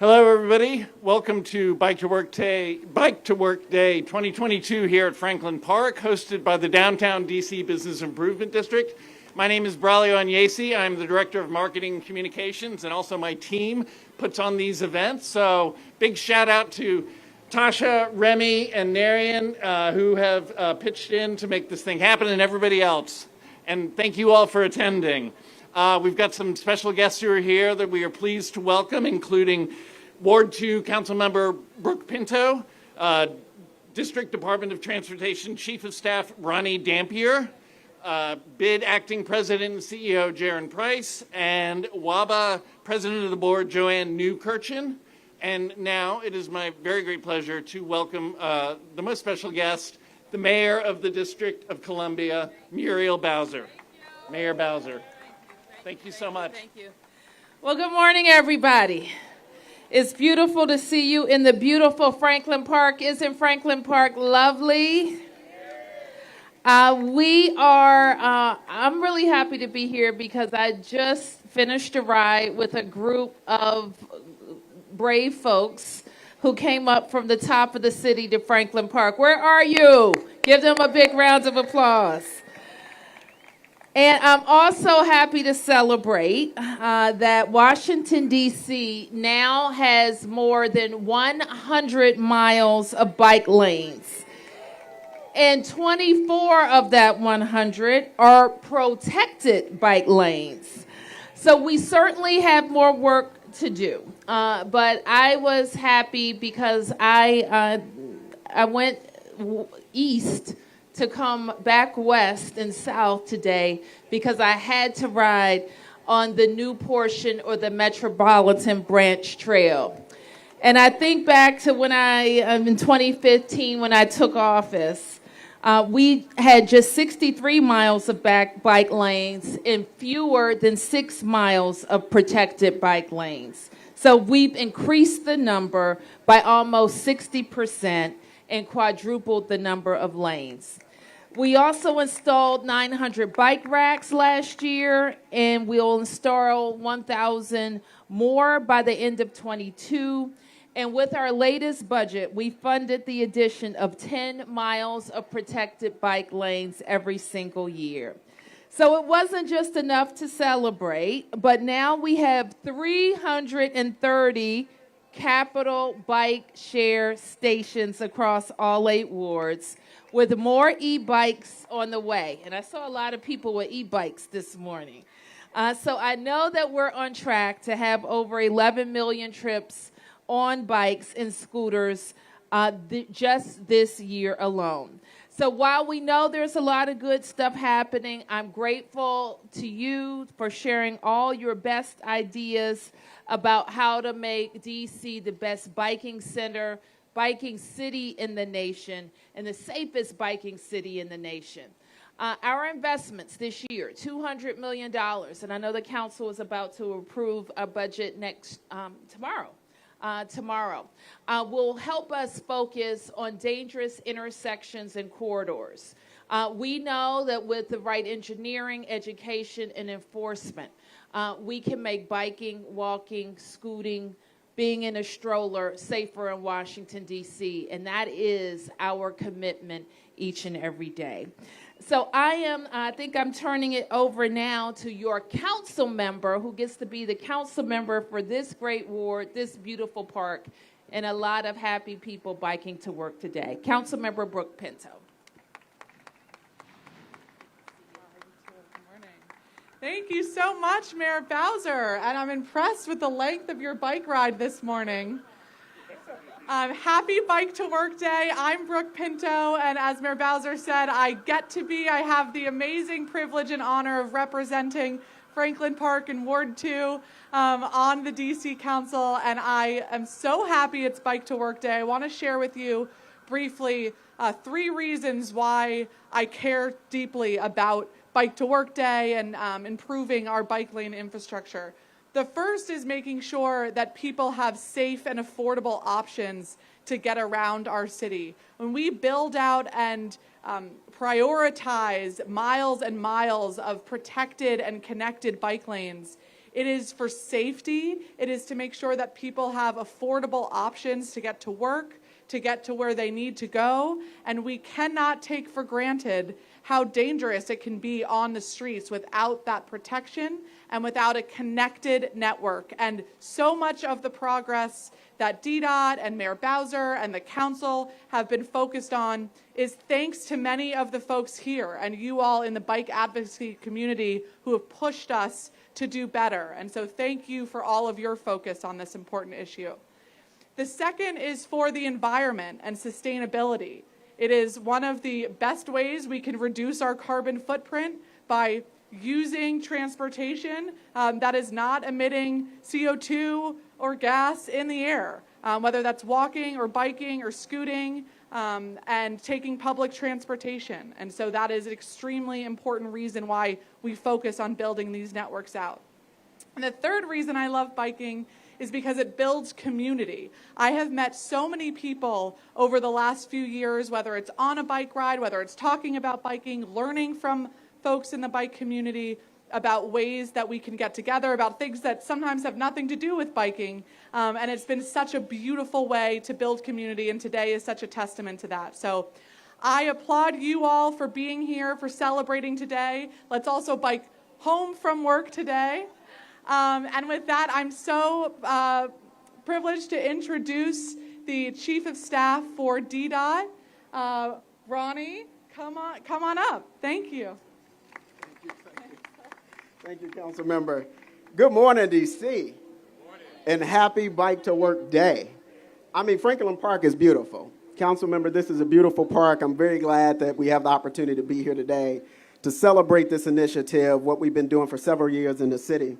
Hello, everybody. Welcome to Bike to Work Day 2022 here at Franklin Park, hosted by the Downtown DC Business Improvement District. My name is Braulio Agnesi. I'm the Director of Marketing and Communications, and also my team puts on these events. So big shout out to Tasha, Remy, and Narian, who have pitched in to make this thing happen, and everybody else. And thank you all for attending. We've got some special guests who are here that we are pleased to welcome, including Ward 2 Councilmember Brooke Pinto, District Department of Transportation Chief of Staff Ronnie Dampier, BID Acting President and CEO Jaron Price, and WABA President of the Board Joanne Newkirchen. And now it is my very great pleasure to welcome the most special guest, the Mayor of the District of Columbia, Muriel Bowser. Mayor Bowser. Thank you so much. Thank you. Well, good morning, everybody. It's beautiful to see you in the beautiful Franklin Park. Isn't Franklin Park lovely? I'm really happy to be here because I just finished a ride with a group of brave folks who came up from the top of the city to Franklin Park. Where are you? Give them a big round of applause. And I'm also happy to celebrate that Washington, D.C. now has more than 100 miles of bike lanes. And 24 of that 100 are protected bike lanes. So we certainly have more work to do. But I was happy because I went east to come back west and south today because I had to ride on the new portion or the Metropolitan Branch Trail. And I think back to when in 2015, when I took office, we had just 63 miles of bike lanes and fewer than 6 miles of protected bike lanes. So we've increased the number by almost 60% and quadrupled the number of lanes. We also installed 900 bike racks last year, and we'll install 1,000 more by the end of 22. And with our latest budget, we funded the addition of 10 miles of protected bike lanes every single year. So it wasn't just enough to celebrate, but now we have 330 capital bike share stations across all 8 wards, with more e-bikes on the way. And I saw a lot of people with e-bikes this morning. So I know that we're on track to have over 11 million trips on bikes and scooters just this year alone. So while we know there's a lot of good stuff happening, I'm grateful to you for sharing all your best ideas about how to make DC the best biking city in the nation, and the safest biking city in the nation. Our investments this year, $200 million, and I know the council is about to approve a budget tomorrow, will help us focus on dangerous intersections and corridors. We know that with the right engineering, education, and enforcement, we can make biking, walking, scooting, being in a stroller safer in Washington, D.C., and that is our commitment each and every day. So I think I'm turning it over now to your council member who gets to be the council member for this great ward, this beautiful park, and a lot of happy people biking to work today. Councilmember Brooke Pinto. Thank you so much, Mayor Bowser, and I'm impressed with the length of your bike ride this morning. Happy Bike to Work Day. I'm Brooke Pinto, and as Mayor Bowser said, I have the amazing privilege and honor of representing Franklin Park and Ward 2 on the DC Council, and I am so happy it's Bike to Work Day. I want to share with you briefly 3 reasons why I care deeply about Bike to Work Day and improving our bike lane infrastructure. The first is making sure that people have safe and affordable options to get around our city. When we build out and prioritize miles and miles of protected and connected bike lanes, It is for safety. It is to make sure that people have affordable options to get to work, to get to where they need to go. And we cannot take for granted how dangerous it can be on the streets without that protection and without a connected network. And so much of the progress that DDOT and Mayor Bowser and the council have been focused on is thanks to many of the folks here and you all in the bike advocacy community who have pushed us to do better. And so thank you for all of your focus on this important issue. The second is for the environment and sustainability. It is one of the best ways we can reduce our carbon footprint by using transportation that is not emitting CO2 or gas in the air, whether that's walking or biking or scooting and taking public transportation. And so that is an extremely important reason why we focus on building these networks out. And the third reason I love biking is because it builds community. I have met so many people over the last few years, whether it's on a bike ride, whether it's talking about biking, learning from folks in the bike community about ways that we can get together, about things that sometimes have nothing to do with biking. And it's been such a beautiful way to build community, and today is such a testament to that. So I applaud you all for being here, for celebrating today. Let's also bike home from work today. And with that, I'm so privileged to introduce the Chief of Staff for DDOT, Ronnie. Come on up. Thank you. Thank you, Council Member. Good morning, D.C. And happy Bike to Work Day. I mean, Franklin Park is beautiful. Council Member, this is a beautiful park. I'm very glad that we have the opportunity to be here today to celebrate this initiative, what we've been doing for several years in the city.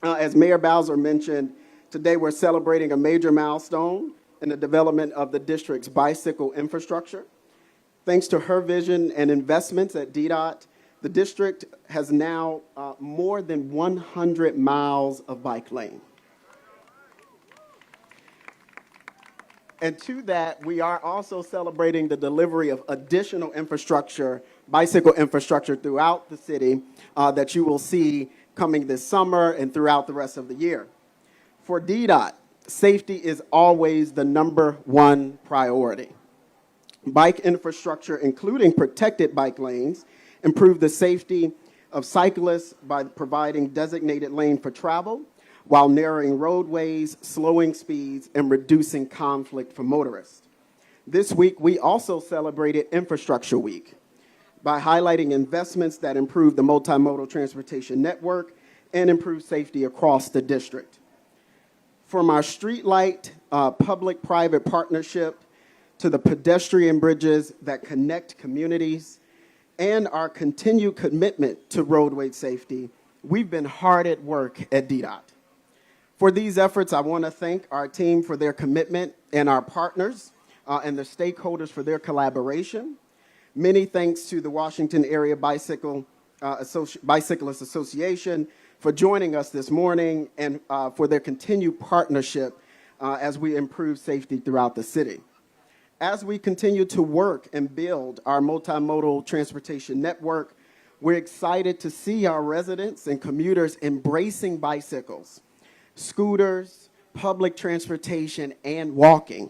As Mayor Bowser mentioned, today we're celebrating a major milestone in the development of the district's bicycle infrastructure. Thanks to her vision and investments at DDOT, the district has now more than 100 miles of bike lane. And to that, we are also celebrating the delivery of additional infrastructure, bicycle infrastructure throughout the city that you will see coming this summer and throughout the rest of the year. For DDOT, safety is always the #1 priority. Bike infrastructure, including protected bike lanes, improve the safety of cyclists by providing designated lane for travel while narrowing roadways, slowing speeds, and reducing conflict for motorists. This week, we also celebrated Infrastructure Week by highlighting investments that improve the multimodal transportation network and improve safety across the district. From our streetlight public-private partnership to the pedestrian bridges that connect communities and our continued commitment to roadway safety, we've been hard at work at DDOT. For these efforts, I want to thank our team for their commitment and our partners and the stakeholders for their collaboration. Many thanks to the Washington Area Bicyclist Association for joining us this morning and for their continued partnership as we improve safety throughout the city. As we continue to work and build our multimodal transportation network, we're excited to see our residents and commuters embracing bicycles, scooters, public transportation, and walking.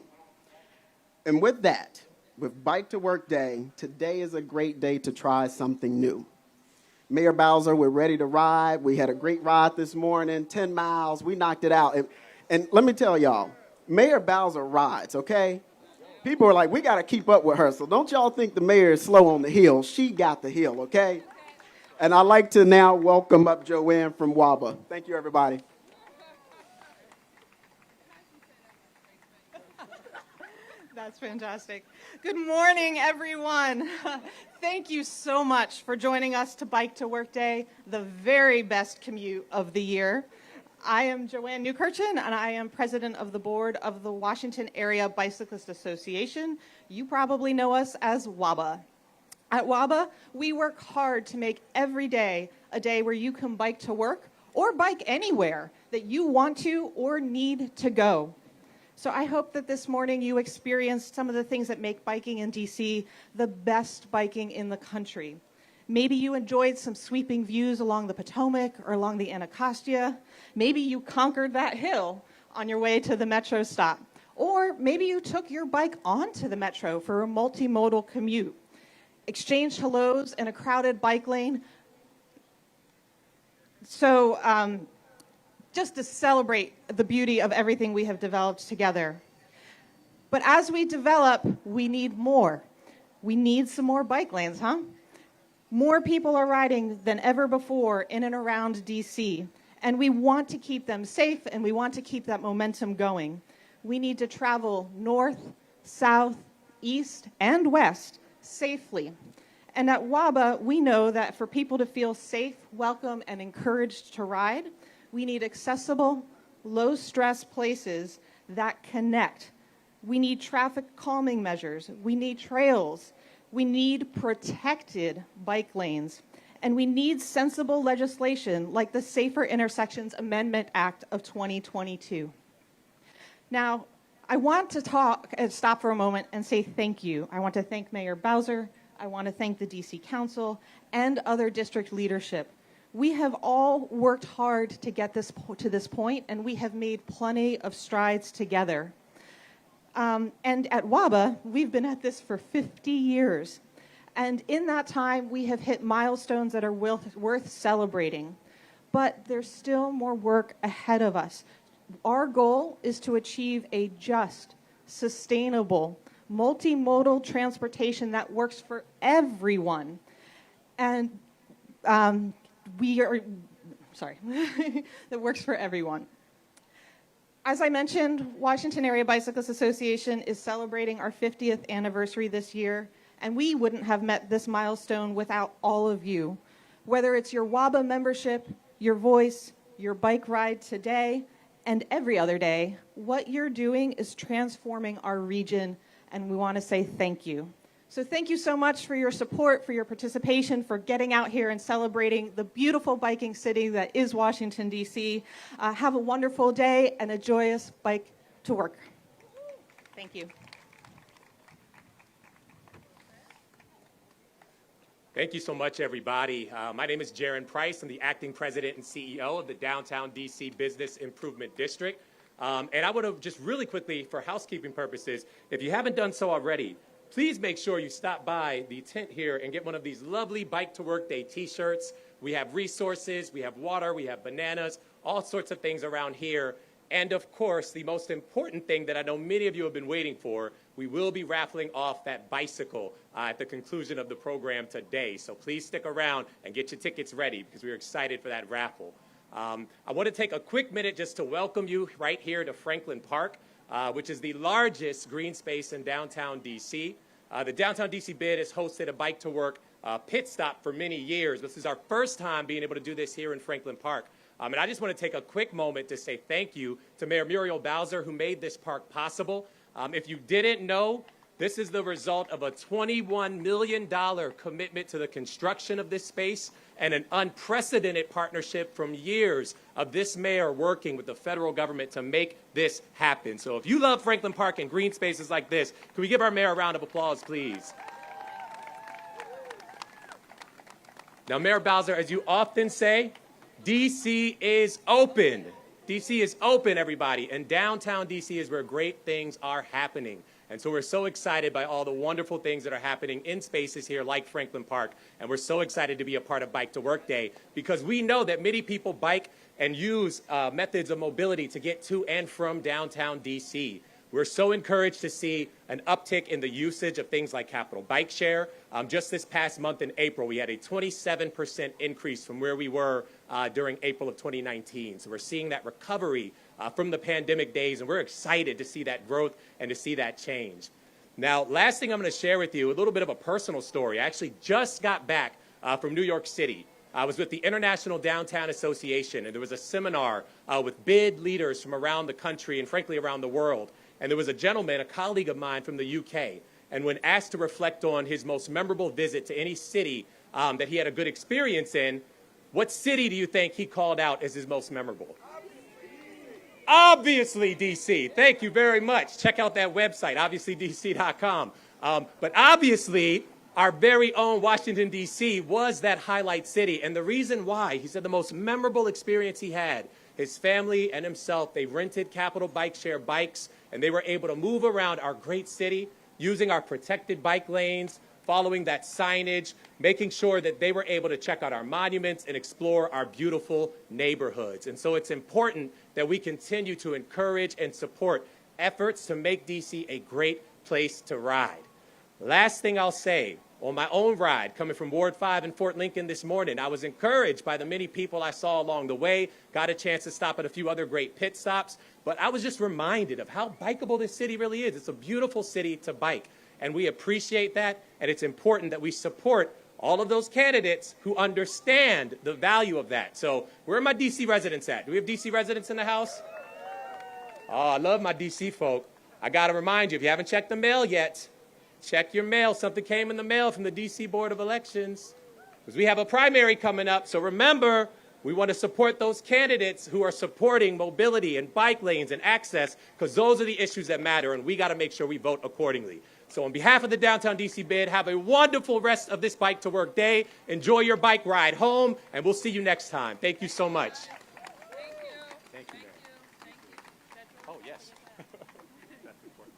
And with that, with Bike to Work Day, today is a great day to try something new. Mayor Bowser, we're ready to ride. We had a great ride this morning, 10 miles. We knocked it out. And let me tell y'all, Mayor Bowser rides, okay? People are like, we got to keep up with her. So don't y'all think the mayor is slow on the hill. She got the hill, okay? And I'd like to now welcome up Joanne from WABA. Thank you, everybody. That's fantastic. Good morning, everyone. Thank you so much for joining us to Bike to Work Day, the very best commute of the year. I am Joanne Newkirchen, and I am president of the board of the Washington Area Bicyclist Association. You probably know us as WABA. At WABA, we work hard to make every day a day where you can bike to work or bike anywhere that you want to or need to go. So I hope that this morning you experienced some of the things that make biking in DC the best biking in the country. Maybe you enjoyed some sweeping views along the Potomac or along the Anacostia. Maybe you conquered that hill on your way to the metro stop. Or maybe you took your bike onto the metro for a multimodal commute, exchanged hellos in a crowded bike lane. So just to celebrate the beauty of everything we have developed together. But as we develop, we need more. We need some more bike lanes, huh? More people are riding than ever before in and around DC, and we want to keep them safe, and we want to keep that momentum going. We need to travel north, south, east, and west safely. And at WABA, we know that for people to feel safe, welcome, and encouraged to ride, we need accessible, low-stress places that connect. We need traffic calming measures. We need trails. We need protected bike lanes. And we need sensible legislation like the Safer Intersections Amendment Act of 2022. Now, I want to stop for a moment and say thank you. I want to thank Mayor Bowser. I want to thank the DC Council and other district leadership. We have all worked hard to get to this point, and we have made plenty of strides together. And at WABA, we've been at this for 50 years. And in that time, we have hit milestones that are worth celebrating. But there's still more work ahead of us. Our goal is to achieve a just, sustainable, multimodal transportation that works for everyone. And that works for everyone. As I mentioned, Washington Area Bicyclists Association is celebrating our 50th anniversary this year, and we wouldn't have met this milestone without all of you. Whether it's your WABA membership, your voice, your bike ride today, and every other day, what you're doing is transforming our region, and we want to say thank you. So thank you so much for your support, for your participation, for getting out here and celebrating the beautiful biking city that is Washington, D.C. Have a wonderful day and a joyous bike to work. Thank you. Thank you so much, everybody. My name is Jaron Price. I'm the acting president and CEO of the Downtown DC Business Improvement District. And I want to just really quickly, for housekeeping purposes, if you haven't done so already, please make sure you stop by the tent here and get one of these lovely Bike to Work Day t-shirts. We have resources, we have water, we have bananas, all sorts of things around here. And of course, the most important thing that I know many of you have been waiting for, we will be raffling off that bicycle at the conclusion of the program today. So please stick around and get your tickets ready because we're excited for that raffle. I want to take a quick minute just to welcome you right here to Franklin Park, which is the largest green space in downtown DC. The Downtown DC Bid has hosted a Bike to Work pit stop for many years. This is our first time being able to do this here in Franklin Park. And I just want to take a quick moment to say thank you to Mayor Muriel Bowser, who made this park possible. If you didn't know, this is the result of a $21 million commitment to the construction of this space and an unprecedented partnership from years of this mayor working with the federal government to make this happen. So if you love Franklin Park and green spaces like this, can we give our mayor a round of applause, please? Now, Mayor Bowser, as you often say, DC is open. DC is open, everybody, and downtown DC is where great things are happening. And so we're so excited by all the wonderful things that are happening in spaces here like Franklin Park, and we're so excited to be a part of Bike to Work Day because we know that many people bike and use methods of mobility to get to and from downtown DC. We're so encouraged to see an uptick in the usage of things like Capital Bike Share. Just this past month in April, we had a 27% increase from where we were during April of 2019. So we're seeing that recovery from the pandemic days, and we're excited to see that growth and to see that change. Now, last thing I'm going to share with you, a little bit of a personal story. I actually just got back from New York City. I was with the International Downtown Association, and there was a seminar with bid leaders from around the country and, frankly, around the world. And there was a gentleman, a colleague of mine from the UK, and when asked to reflect on his most memorable visit to any city that he had a good experience in, what city do you think he called out as his most memorable? Obviously, DC. Thank you very much. Check out that website, obviouslydc.com. But obviously, our very own Washington, D.C. was that highlight city. And the reason why, he said the most memorable experience he had, his family and himself, they rented Capital Bike Share bikes, and they were able to move around our great city using our protected bike lanes, following that signage, making sure that they were able to check out our monuments and explore our beautiful neighborhoods. And so it's important that we continue to encourage and support efforts to make D.C. a great place to ride. Last thing I'll say, on my own ride, coming from Ward 5 in Fort Lincoln this morning, I was encouraged by the many people I saw along the way, got a chance to stop at a few other great pit stops, but I was just reminded of how bikeable this city really is. It's a beautiful city to bike, and we appreciate that, and it's important that we support all of those candidates who understand the value of that. So where are my D.C. residents at? Do we have D.C. residents in the house? Oh, I love my D.C. folk. I got to remind you, if you haven't checked the mail yet, check your mail. Something came in the mail from the D.C. Board of Elections, because we have a primary coming up. So remember, we want to support those candidates who are supporting mobility and bike lanes and access, because those are the issues that matter, and we got to make sure we vote accordingly. So on behalf of the Downtown D.C. bid, have a wonderful rest of this Bike to Work day. Enjoy your bike ride home, and we'll see you next time. Thank you so much. Thank you, Mayor. Oh, yes. That's important.